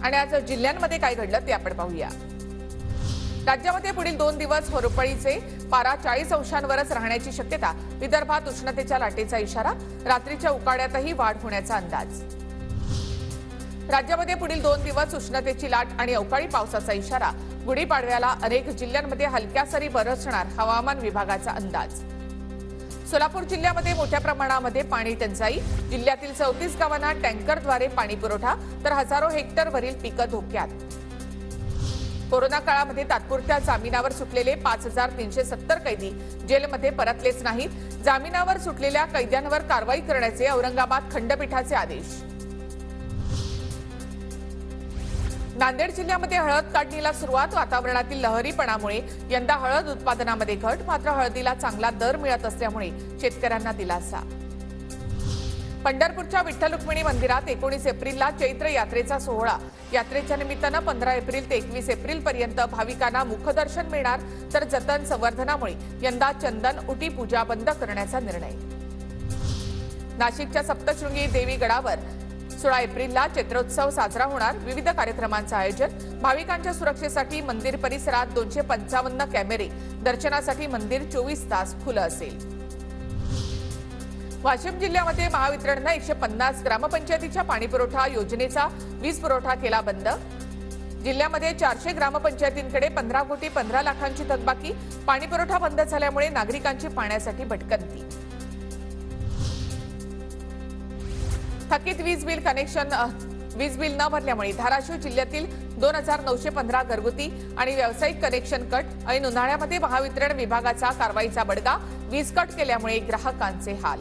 आणि आज जिल्ह्यांमध्ये काय घडलं ते आपण पाहूया। राज्यामध्ये पुढील 2 दिवस होरपळीचे पारा 40 अंशांवरच राहण्याची शक्यता। विदर्भात उष्णतेच्या लाटेचा इशारा। रात्रीच्या उकाड्यातही वाढ होण्याचा अंदाज। राज्यामध्ये पुढील 2 दिवस उष्णतेची लाट आणि अवकाळी पावसाचा इशारा। गुढीपाडव्याला अनेक जिल्ह्यांमध्ये हलक्या सरी बरसणार हवामान विभागाचा अंदाज। सोलापूर जिल्ह्यामध्ये मोठ्या प्रमाणामध्ये पाणी टंचाई। जिल्ह्यातील 34 गावांना टँकरद्वारे पाणी पुरवठा, तर हजारो हेक्टरवरील पिकं धोक्यात। कोरोना काळामध्ये तात्पुरत्या जामिनावर सुटलेले 5370 कैदी जेलमध्ये परतलेच नाहीत। जामिनावर सुटलेल्या कैद्यांवर कारवाई करण्याचे औरंगाबाद खंडपीठाचे आदेश। नांदेड जिल्ह्यामध्ये हळद काढणीला सुरुवात। वातावरणातील लहरीपणामुळे यंदा हळद उत्पादनामध्ये घट, मात्र हळदीला चांगला दर मिळत असल्यामुळे शेतकऱ्यांना दिलासा। पंढरपूरच्या विठ्ठल रुक्मिणी मंदिरात 19 एप्रिलला चैत्र यात्रेचा सोहळा। यात्रेच्या निमित्तानं 15 एप्रिल ते 21 एप्रिल पर्यंत भाविकांना मुखदर्शन मिळणार, तर जतन संवर्धनामुळे यंदा चंदन उटी पूजा बंद करण्याचा निर्णय। नाशिकच्या सप्तशृंगी देवी गडावर 16 एप्रिलला चैत्रोत्सव साजरा होणार। विविध कार्यक्रमांचं आयोजन। भाविकांच्या सुरक्षेसाठी मंदिर परिसरात 255 कॅमेरे। दर्शनासाठी मंदिर 24 तास खुलं असेल। वाशिम जिल्ह्यामध्ये महावितरणनं 150 ग्रामपंचायतीच्या पाणीपुरवठा योजनेचा वीज पुरवठा केला बंद। जिल्ह्यामध्ये 400 ग्रामपंचायतींकडे 15 कोटी 15 लाखांची थकबाकी। पाणीपुरवठा बंद झाल्यामुळे नागरिकांची पाण्यासाठी भटकंती। थकीत वीज बिल न भरल्यामुळे धाराशिव जिल्ह्यातील 2915 घरगुती आणि व्यावसायिक कनेक्शन कट। ऐन उन्हाळ्यामध्ये महावितरण विभागाचा कारवाईचा बडगा। वीज कट केल्यामुळे ग्राहकांचे हाल।